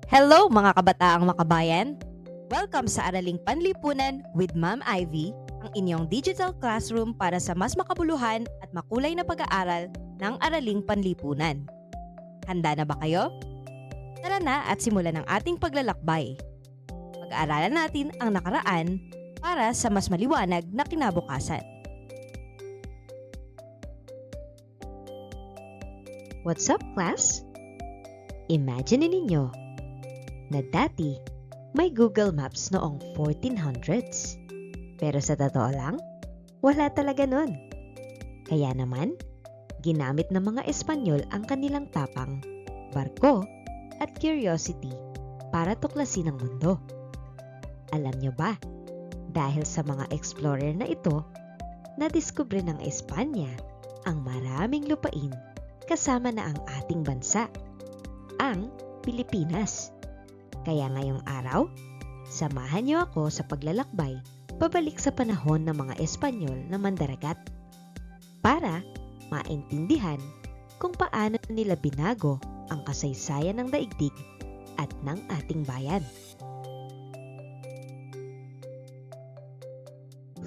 Hello mga kabataang makabayan! Welcome sa Araling Panlipunan with Ma'am Ivy, ang inyong digital classroom para sa mas makabuluhan at makulay na pag-aaral ng Araling Panlipunan. Handa na ba kayo? Tara na at simulan ang ating paglalakbay. Pag-aaralan natin ang nakaraan para sa mas maliwanag na kinabukasan. What's up, class? Imagine ninyo na dati may Google Maps noong 1400s. Pero sa totoo lang, wala talaga nun. Kaya naman, ginamit ng mga Espanyol ang kanilang tapang, barko at curiosity para tuklasin ang mundo. Alam nyo ba, dahil sa mga explorer na ito, nadiskubre ng Espanya ang maraming lupain kasama na ang ating bansa, ang Pilipinas. Kaya ngayong araw, samahan niyo ako sa paglalakbay pabalik sa panahon ng mga Espanyol na mandaragat para maintindihan kung paano nila binago ang kasaysayan ng daigdig at ng ating bayan.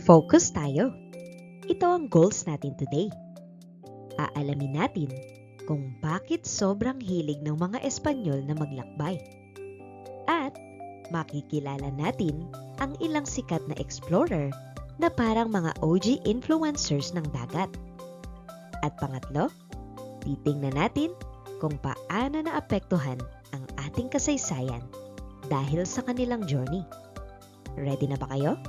Focus tayo. Ito ang goals natin today. Aalamin natin kung bakit sobrang hilig ng mga Espanyol na maglakbay. At makikilala natin ang ilang sikat na explorer na parang mga OG influencers ng dagat. At pangatlo, titingnan natin kung paano naapektuhan ang ating kasaysayan dahil sa kanilang journey. Ready na ba kayo?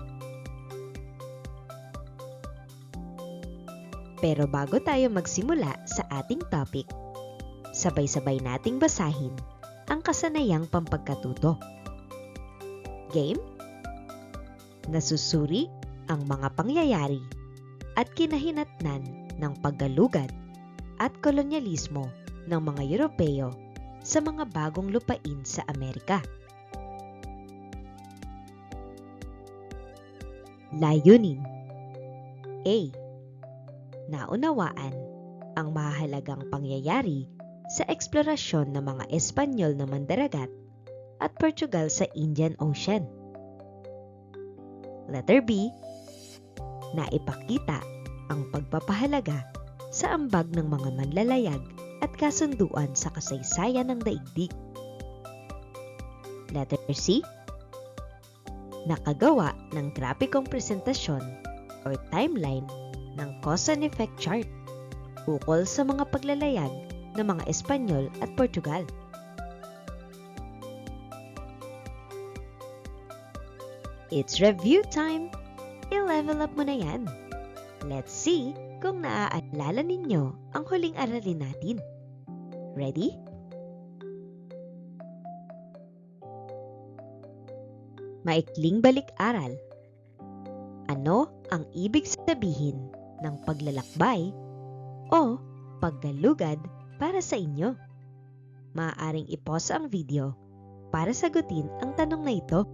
Pero bago tayo magsimula sa ating topic, sabay-sabay nating basahin ang kasanayang pampagkatuto. Game? Nasusuri ang mga pangyayari at kinahinatnan ng paggalugad at kolonyalismo ng mga Europeo sa mga bagong lupain sa Amerika. Layunin. A. Naunawaan ang mahalagang pangyayari sa eksplorasyon ng mga Espanyol na mandaragat at Portugal sa Indian Ocean. Letter B. Naipakita ang pagpapahalaga sa ambag ng mga manlalayag at kasunduan sa kasaysayan ng daigdig. Letter C. Nakagawa ng grapikong presentasyon or timeline ng cause and effect chart ukol sa mga paglalayag ng mga Espanyol at Portugal. It's review time! I-level up mo na yan. Let's see kung naaalala ninyo ang huling aralin natin. Ready? Maikling balik-aral. Ano ang ibig sabihin ng paglalakbay o paggalugad para sa inyo? Maaaring i-pause ang video para sagutin ang tanong na ito.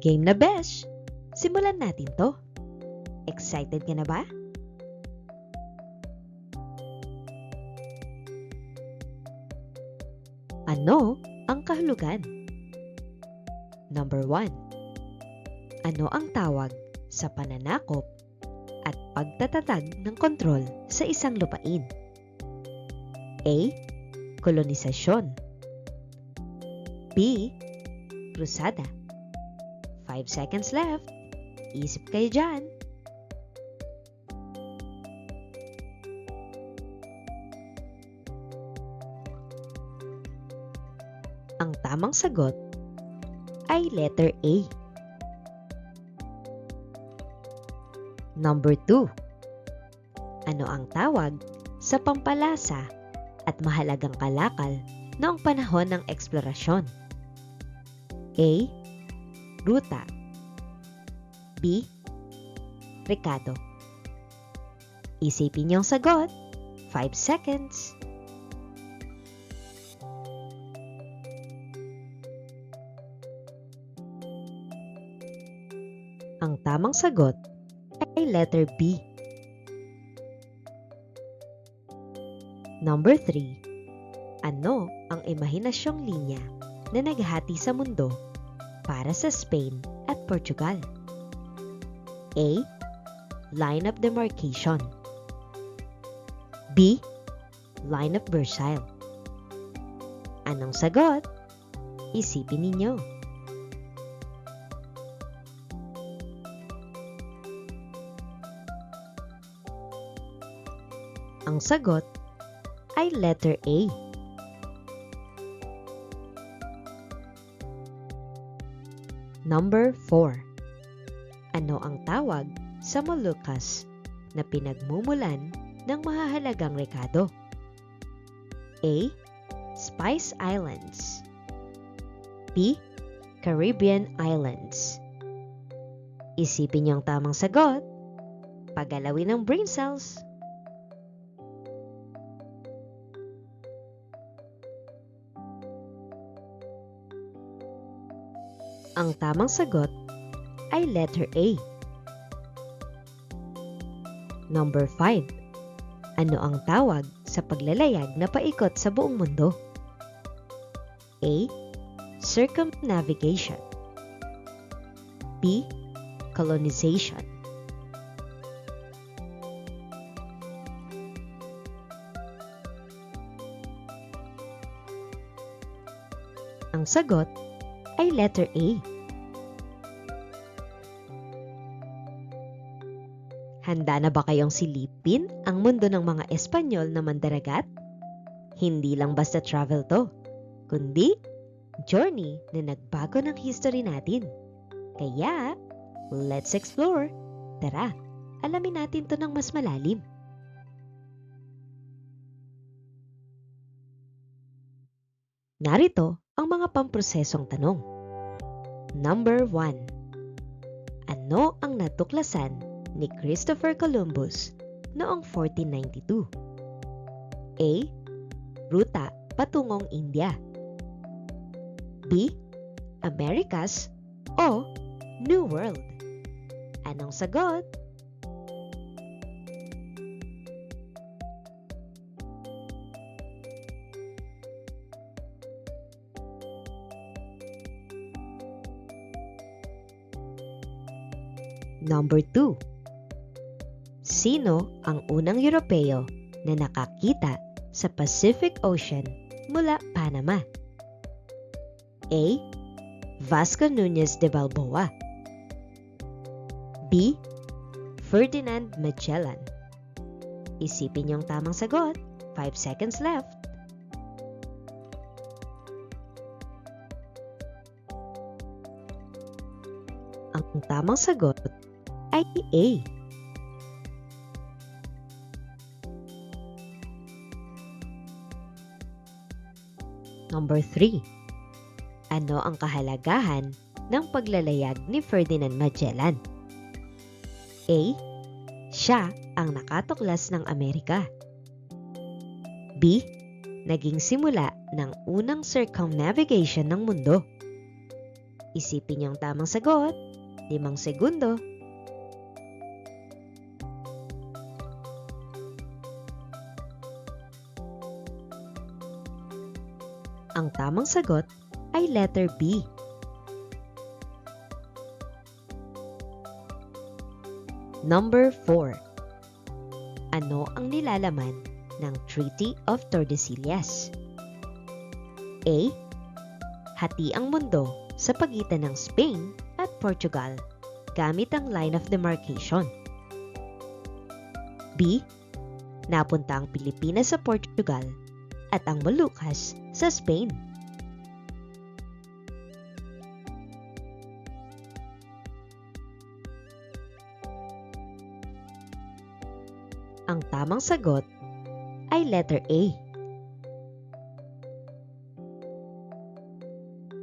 Game na besh! Simulan natin to. Excited ka na ba? Ano ang kahulugan? Number 1. Ano ang tawag sa pananakop at pagtatatag ng kontrol sa isang lupain? A. Kolonisasyon. B. Krusada. 5 seconds left. Isip kayo dyan. Ang tamang sagot ay letter A. Number 2. Ano ang tawag sa pampalasa at mahalagang kalakal noong panahon ng eksplorasyon? A. Ruta. B. Recado. Isipin niyo ang sagot. 5 seconds. Ang tamang sagot ay letter B. Number 3. Ano ang imahinasyong linya na naghati sa mundo para sa Spain at Portugal? A. Line of demarcation. B. Line of Versailles. Anong sagot? Isipin ninyo. Ang sagot ay letter A. Number 4. Ano ang tawag sa Moluccas na pinagmumulan ng mahahalagang rekado? A. Spice Islands. B. Caribbean Islands. Isipin niyo ang tamang sagot. Pagalawin ang brain cells. Ang tamang sagot ay letter A. Number 5. Ano ang tawag sa paglalayag na paikot sa buong mundo? A. Circumnavigation. B. Colonization. Ang sagot ay letter A. Handa na ba kayong silipin ang mundo ng mga Espanyol na mandaragat? Hindi lang basta travel to, kundi journey na nagbago ng history natin. Kaya, let's explore. Tara, alamin natin to ng mas malalim. Narito ang mga pamprosesong tanong. Number 1. Ano ang natuklasan ni Christopher Columbus noong 1492? A. Ruta patungong India. B. Americas o New World. Anong sagot? Number 2. Sino ang unang Europeo na nakakita sa Pacific Ocean mula Panama? A. Vasco Núñez de Balboa. B. Ferdinand Magellan. Isipin niyo ang tamang sagot. 5 seconds left. Ang tamang sagot ay A. Number 3. Ano ang kahalagahan ng paglalayag ni Ferdinand Magellan? A. Siya ang nakatuklas ng Amerika. B. Naging simula ng unang circumnavigation ng mundo. Isipin niyo ang tamang sagot. 5 segundo. Ang tamang sagot ay letter B. Number 4. Ano ang nilalaman ng Treaty of Tordesillas? A. Hati ang mundo sa pagitan ng Spain at Portugal gamit ang line of demarcation. B. Napunta ang Pilipinas sa Portugal at ang Moluccas sa Spain. Ang tamang sagot ay letter A.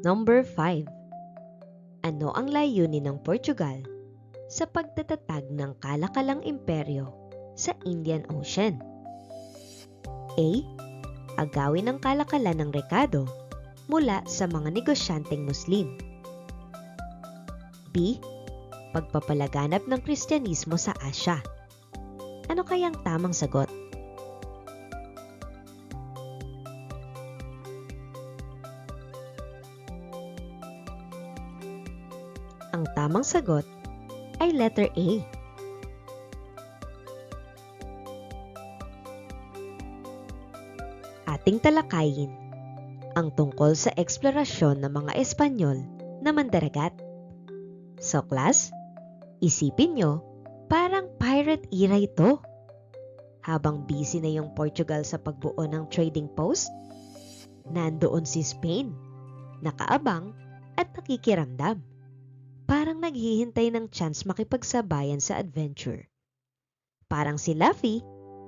Number 5. Ano ang layunin ng Portugal sa pagtatatag ng kalakalang imperyo sa Indian Ocean? A. Agawin ang kalakalan ng rekado mula sa mga negosyanteng Muslim. B. Pagpapalaganap ng Kristyanismo sa Asya. Ano kayang tamang sagot? Ang tamang sagot ay letter A. Ating talakayin ang tungkol sa eksplorasyon ng mga Espanyol na mandaragat. So class, isipin nyo, parang pirate era ito. Habang busy na yung Portugal sa pagbuo ng trading post, nandoon si Spain, nakaabang at nakikiramdam. Parang naghihintay ng chance makipagsabayan sa adventure. Parang si Luffy,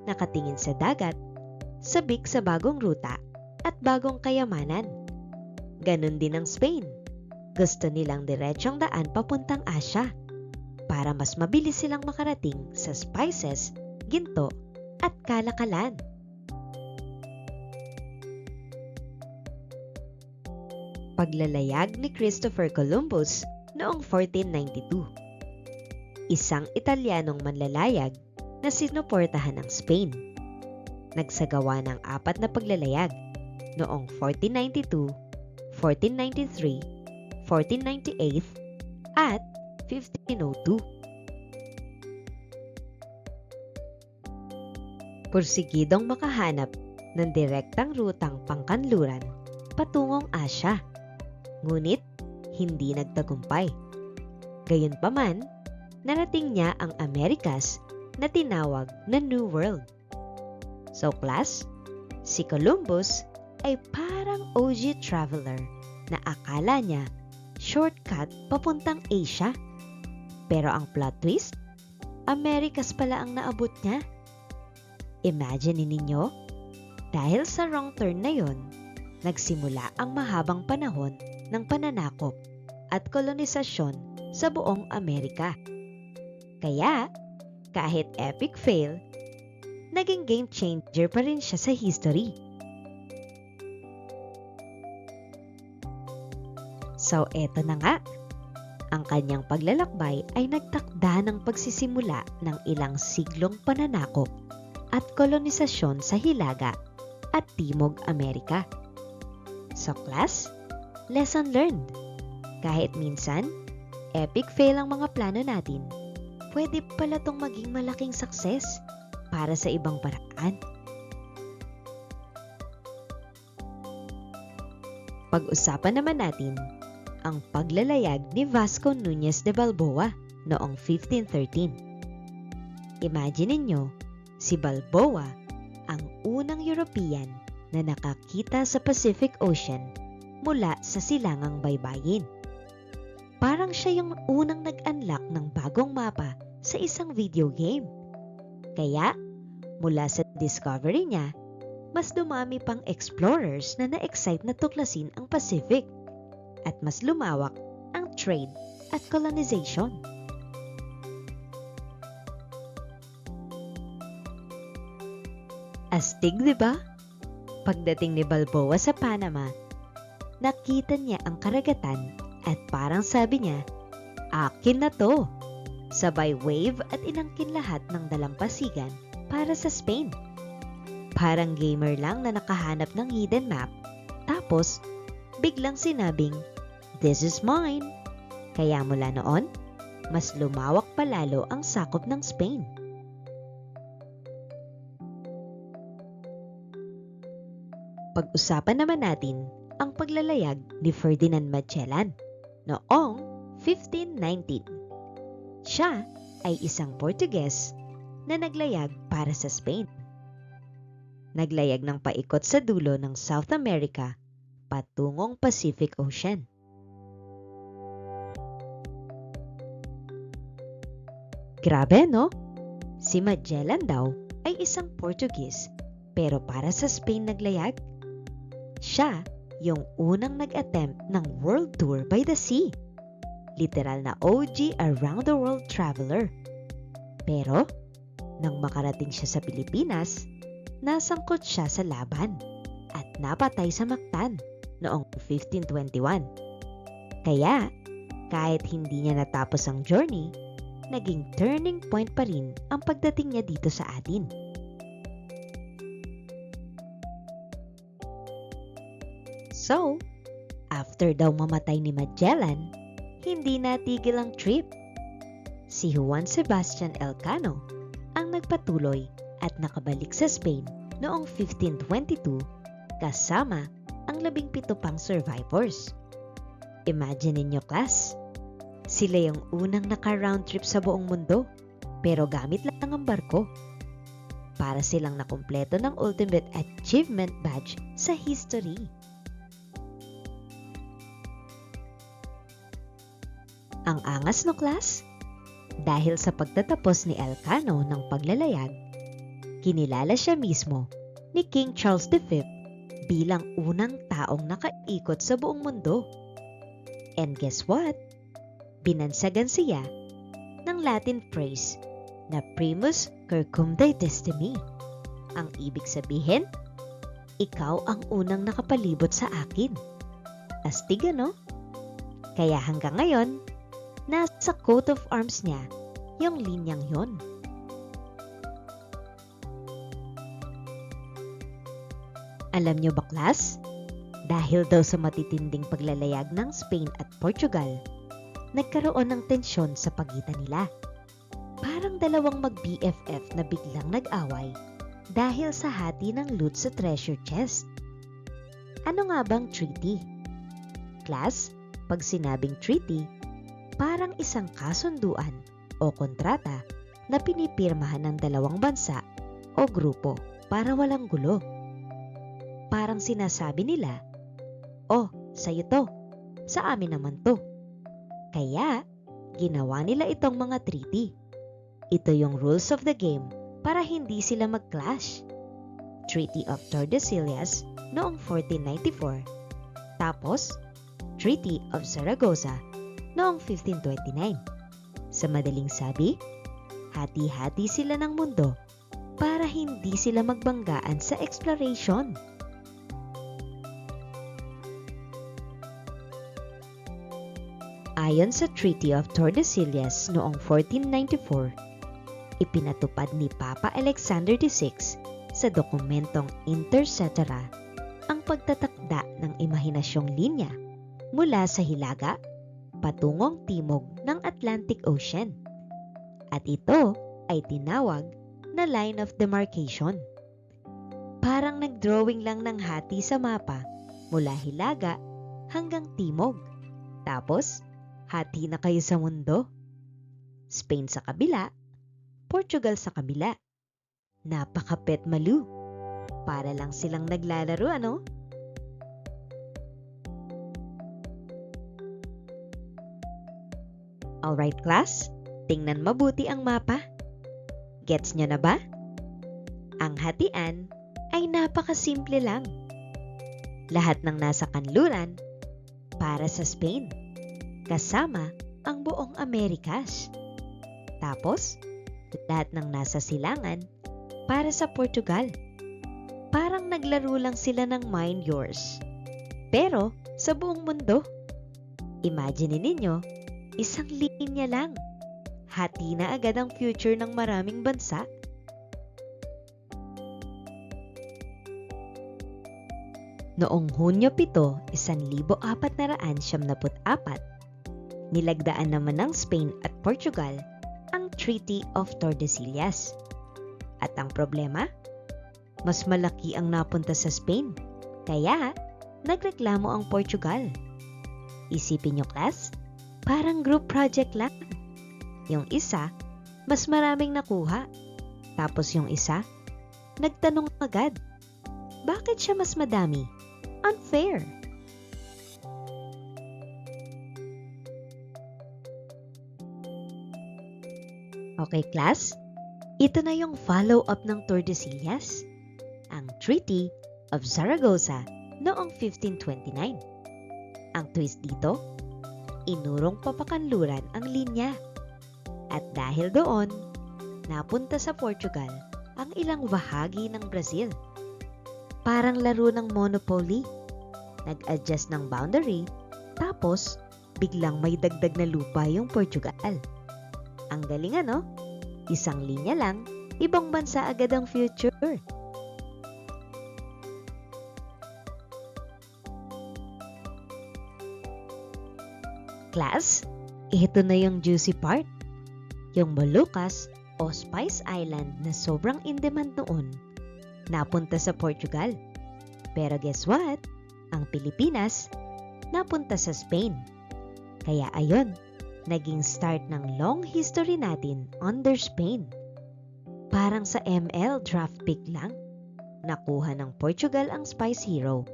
nakatingin sa dagat, sabik sa bagong ruta at bagong kayamanan. Ganon din ang Spain. Gusto nilang diretsong daan papuntang Asya para mas mabilis silang makarating sa spices, ginto, at kalakalan. Paglalayag ni Christopher Columbus noong 1492. Isang Italianong manlalayag na sinuportahan ng Spain. Nagsagawa ng 4 na paglalayag noong 1492, 1493, 1498, at 1502. Pursigidong makahanap ng direktang rutang pangkanluran patungong Asya, ngunit hindi nagtagumpay. Gayunpaman, narating niya ang Amerikas na tinawag na New World. So class, si Columbus ay parang OG traveler na akala niya shortcut papuntang Asia. Pero ang plot twist, Amerikas pala ang naabot niya. Imagine ninyo, dahil sa wrong turn na yon, nagsimula ang mahabang panahon ng pananakop at kolonisasyon sa buong Amerika. Kaya, kahit epic fail, naging game changer pa rin siya sa history. So eto na nga, ang kanyang paglalakbay ay nagtakda ng pagsisimula ng ilang siglong pananakop at kolonisasyon sa Hilaga at Timog Amerika. So class, lesson learned. Kahit minsan, epic fail ang mga plano natin, pwede pala tong maging malaking success para sa ibang paraan. Pag-usapan naman natin ang paglalayag ni Vasco Núñez de Balboa noong 1513. Imagine ninyo, si Balboa ang unang European na nakakita sa Pacific Ocean mula sa silangang baybayin. Parang siya yung unang nag-unlock ng bagong mapa sa isang video game. Kaya, mula sa discovery niya, mas dumami pang explorers na na-excite na tuklasin ang Pacific at mas lumawak ang trade at colonization. Astig, di ba? Pagdating ni Balboa sa Panama, nakita niya ang karagatan at parang sabi niya, "Akin na to!" Sabay wave at inangkin lahat ng dalampasigan para sa Spain. Parang gamer lang na nakahanap ng hidden map, tapos biglang sinabing, "This is mine!" Kaya mula noon, mas lumawak palalo ang sakop ng Spain. Pag-usapan naman natin ang paglalayag ni Ferdinand Magellan noong 1519. Siya ay isang Portuges na naglayag para sa Spain. Naglayag ng paikot sa dulo ng South America patungong Pacific Ocean. Grabe, no? Si Magellan daw ay isang Portuguese pero para sa Spain naglayag. Siya yung unang nag-attempt ng world tour by the sea. Literal na OG around the world traveler. Pero, nang makarating siya sa Pilipinas, nasangkot siya sa laban at napatay sa Mactan noong 1521. Kaya, kahit hindi niya natapos ang journey, naging turning point pa rin ang pagdating niya dito sa atin. So, after daw mamatay ni Magellan, hindi natigil ang trip. Si Juan Sebastian Elcano ang nagpatuloy at nakabalik sa Spain noong 1522 kasama ang 17 pang survivors. Imagine ninyo, class, sila yung unang naka-round trip sa buong mundo pero gamit lang ang barko. Para silang nakumpleto ng Ultimate Achievement Badge sa history. Ang angas no, class? Dahil sa pagtatapos ni Elcano ng paglalayag, kinilala siya mismo ni King Charles V bilang unang taong nakaikot sa buong mundo. And guess what? Binansagan siya ng Latin phrase na Primus Circumdae Testimi. Ang ibig sabihin, ikaw ang unang nakapalibot sa akin. Astig, ano? Kaya hanggang ngayon, nasa coat of arms niya yung linyang yon. Alam nyo ba, class? Dahil daw sa matitinding paglalayag ng Spain at Portugal, nagkaroon ng tensyon sa pagitan nila. Parang dalawang mag-BFF na biglang nag-away dahil sa hati ng loot sa treasure chest. Ano nga bang treaty? Class, pag sinabing treaty, parang isang kasunduan o kontrata na pinipirmahan ng dalawang bansa o grupo para walang gulo. Parang sinasabi nila, "Oh, sa'yo to, sa amin naman to." Kaya, ginawa nila itong mga treaty. Ito yung rules of the game para hindi sila mag-clash. Treaty of Tordesillas noong 1494. Tapos, Treaty of Zaragoza noong 1529. Sa madaling sabi, hati-hati sila ng mundo para hindi sila magbanggaan sa exploration. Ayon sa Treaty of Tordesillas noong 1494, ipinatupad ni Papa Alexander VI sa dokumentong Inter Cetera ang pagtatakda ng imahinasyong linya mula sa Hilaga patungong timog ng Atlantic Ocean. At ito ay tinawag na Line of Demarcation. Parang nag-drawing lang ng hati sa mapa mula Hilaga hanggang timog. Tapos, hati na kayo sa mundo. Spain sa kabila, Portugal sa kabila. Napakapet malu. Para lang silang naglalaro, ano? Alright, class, tingnan mabuti ang mapa. Gets nyo na ba? Ang hatian ay napakasimple lang. Lahat ng nasa kanluran para sa Spain, kasama ang buong Amerikas. Tapos, lahat ng nasa silangan para sa Portugal. Parang naglaro lang sila ng mind yours. Pero sa buong mundo, imagine ninyo, isang linya lang. Hati na agad ang future ng maraming bansa. Noong Hunyo 7, 1474, nilagdaan naman ng Spain at Portugal ang Treaty of Tordesillas. At ang problema? Mas malaki ang napunta sa Spain, kaya nagreklamo ang Portugal. Isipin nyo, class, parang group project lang. Yung isa, mas maraming nakuha. Tapos yung isa, nagtanong agad, bakit siya mas madami? Unfair. Okay, class, ito na yung follow-up ng Tordesillas, ang Treaty of Zaragoza noong 1529. Ang twist dito, inurong papakanluran ang linya. At dahil doon, napunta sa Portugal ang ilang bahagi ng Brazil. Parang laro ng Monopoly. Nag-adjust ng boundary, tapos biglang may dagdag na lupa yung Portugal. Ang galing, ano? Isang linya lang, ibang bansa agad ang future. Class, ito na yung juicy part. Yung Moluccas o Spice Island na sobrang in-demand noon, napunta sa Portugal. Pero guess what? Ang Pilipinas, napunta sa Spain. Kaya ayun, naging start ng long history natin under Spain. Parang sa ML draft pick lang, nakuha ng Portugal ang Spice Hero.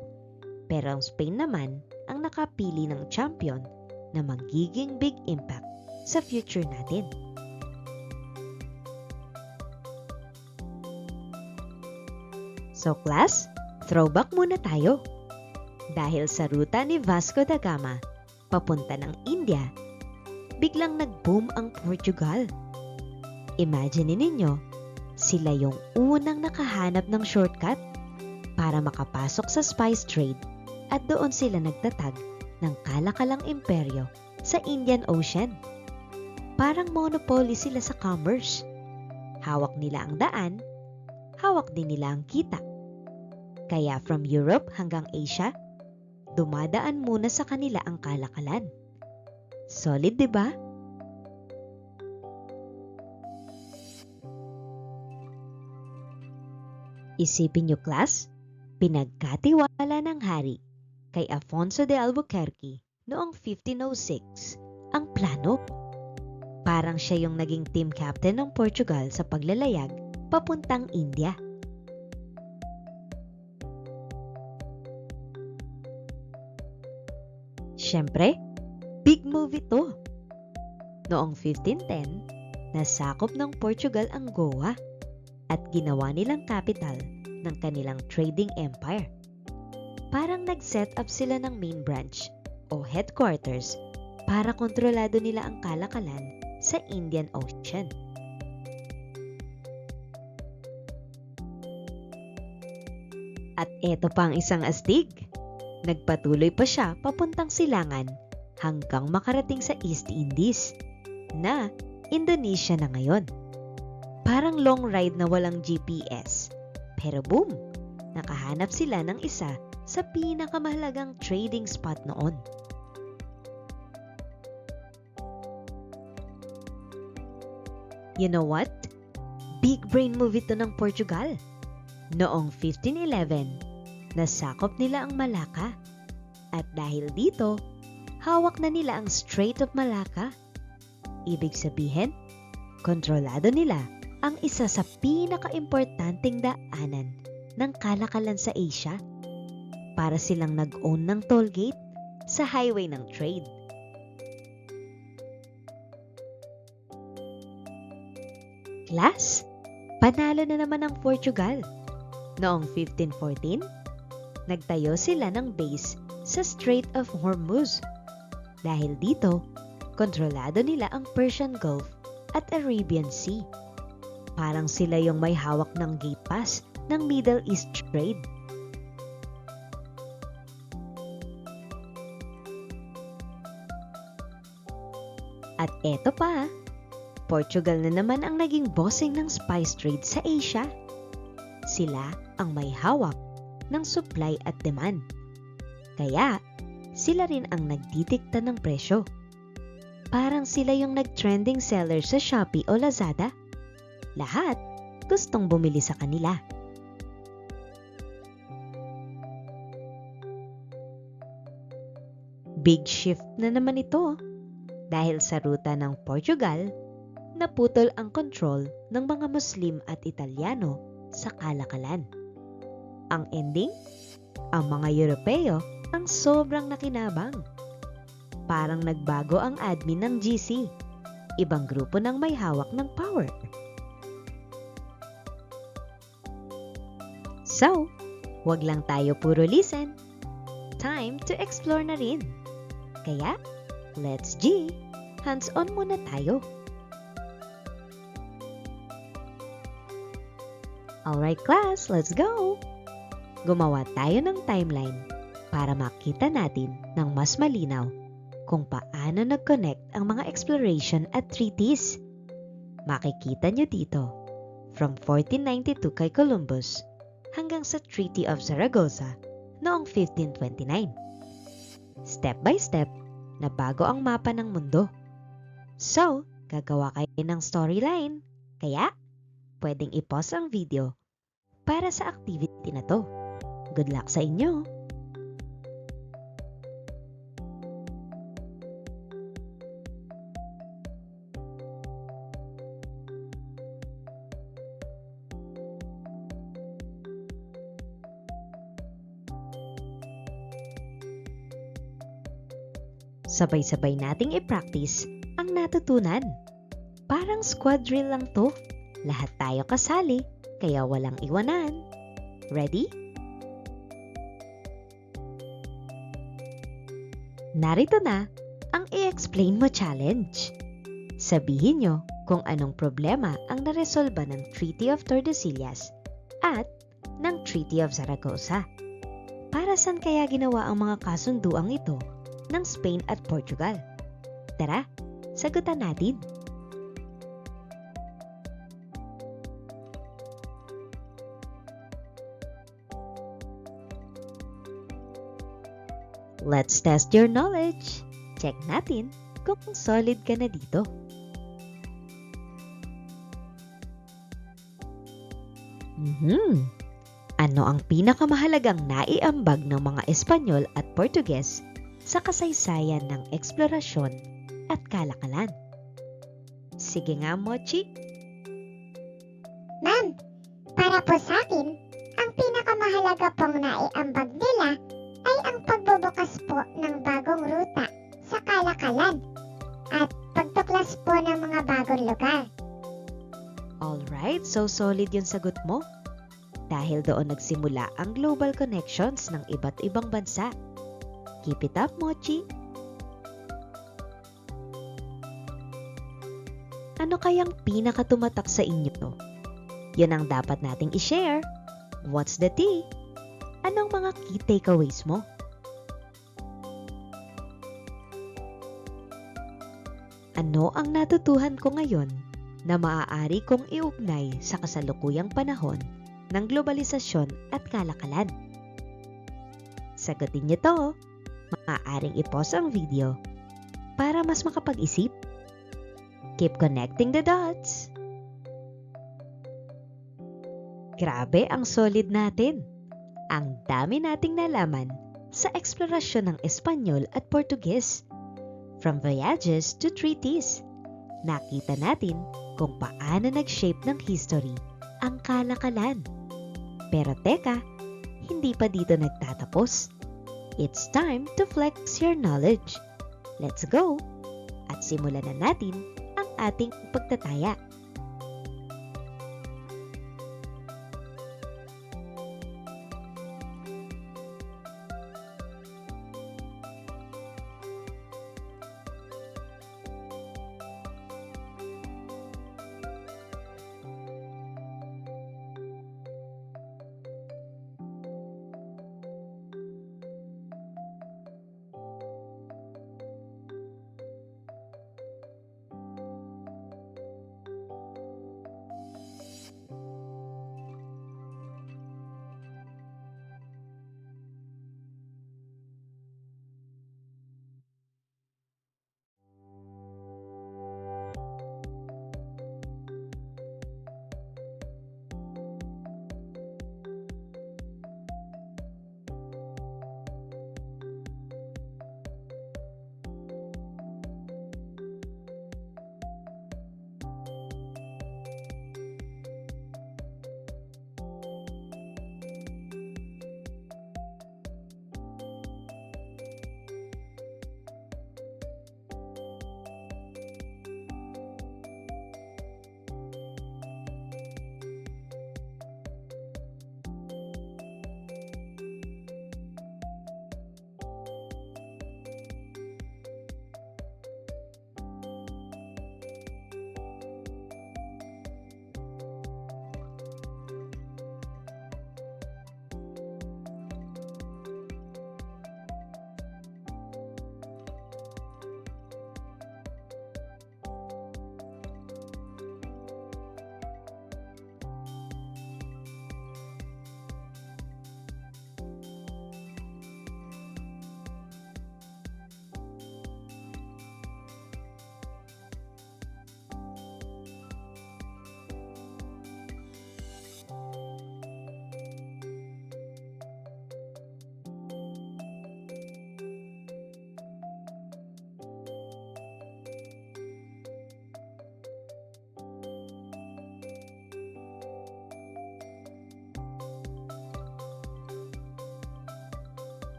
Pero ang Spain naman ang nakapili ng champion na magiging big impact sa future natin. So class, throwback muna tayo. Dahil sa ruta ni Vasco da Gama, papunta ng India, biglang nag-boom ang Portugal. Imagine ninyo, sila yung unang nakahanap ng shortcut para makapasok sa spice trade at doon sila nagtatag ng kalakalang imperyo sa Indian Ocean. Parang monopoly sila sa commerce. Hawak nila ang daan, hawak din nila ang kita. Kaya from Europe hanggang Asia, dumadaan muna sa kanila ang kalakalan. Solid, di ba? Isipin nyo class, pinagkatiwala ng hari kay Afonso de Albuquerque noong 1506 ang plano. Parang siya yung naging team captain ng Portugal sa paglalayag papuntang India. Siyempre, big move ito. Noong 1510, nasakop ng Portugal ang Goa at ginawa nilang capital ng kanilang trading empire. Parang nag-set up sila ng main branch o headquarters para kontrolado nila ang kalakalan sa Indian Ocean. At eto pa ang isang astig. Nagpatuloy pa siya papuntang silangan hanggang makarating sa East Indies na Indonesia na ngayon. Parang long ride na walang GPS. Pero boom! Nakahanap sila ng isa sa pinakamahalagang trading spot noon. You know what? Big brain move ito ng Portugal. Noong 1511, nasakop nila ang Malacca. At dahil dito, hawak na nila ang Strait of Malacca. Ibig sabihin, kontrolado nila ang isa sa pinaka-importanting daanan ng kalakalan sa Asia para silang nag-own ng toll gate sa highway ng trade. Class, panalo na naman ang Portugal. Noong 1514, nagtayo sila ng base sa Strait of Hormuz. Dahil dito, kontrolado nila ang Persian Gulf at Arabian Sea. Parang sila yung may hawak ng gate pass ng Middle East trade. At eto pa, Portugal na naman ang naging bossing ng spice trade sa Asia. Sila ang may hawak ng supply at demand. Kaya, sila rin ang nagdidikta ng presyo. Parang sila yung nag-trending seller sa Shopee o Lazada. Lahat gustong bumili sa kanila. Big shift na naman ito dahil sa ruta ng Portugal, naputol ang control ng mga Muslim at Italyano sa kalakalan. Ang ending, ang mga Europeo ang sobrang nakinabang. Parang nagbago ang admin ng GC, ibang grupo ng may hawak ng power. So, wag lang tayo puro listen. Time to explore na rin. Kaya, let's G! Hands-on muna tayo. Alright class, let's go! Gumawa tayo ng timeline para makita natin ng mas malinaw kung paano nag-connect ang mga exploration at treaties. Makikita nyo dito, from 1492 kay Columbus hanggang sa Treaty of Zaragoza noong 1529. Step by step, nabago ang mapa ng mundo So, gagawa kayo ng storyline. Kaya, pwedeng i-pause ang video para sa activity na to. Good luck sa inyo! Sabay-sabay nating i-practice ang natutunan. Parang squad drill lang to. Lahat tayo kasali, kaya walang iwanan. Ready? Narito na ang i-explain mo challenge. Sabihin nyo kung anong problema ang naresolba ng Treaty of Tordesillas at ng Treaty of Zaragoza. Para saan kaya ginawa ang mga kasunduang ito ng Spain at Portugal? Tara, sagutan natin. Let's test your knowledge. Check natin kung solid ka na dito. Ano ang pinakamahalagang naiambag ng mga Espanyol at Portuges sa kasaysayan ng eksplorasyon at kalakalan? Sige nga, Mochi. Ma'am, para po sa akin, ang pinakamahalaga pong naiambag nila ay ang pagbubukas po ng bagong ruta sa kalakalan at pagtuklas po ng mga bagong lugar. Alright, so solid yung sagot mo. Dahil doon nagsimula ang global connections ng iba't ibang bansa. Keep it up, Mochi! Ano kayang pinakatumatak sa inyo? Yun ang dapat nating i-share. What's the tea? Anong mga key takeaways mo? Ano ang natutuhan ko ngayon na maaari kong iugnay sa kasalukuyang panahon ng globalisasyon at kalakalan? Sagutin niyo to. Maaaring i-pause ang video para mas makapag-isip. Keep connecting the dots. Grabe ang solid natin. Ang dami nating nalaman sa eksplorasyon ng Espanyol at Portuges. From voyages to treaties, nakita natin kung paano nag-shape ng history ang kalakalan. Pero teka, hindi pa dito nagtatapos. It's time to flex your knowledge. Let's go! At simulan na natin ang ating pagtataya.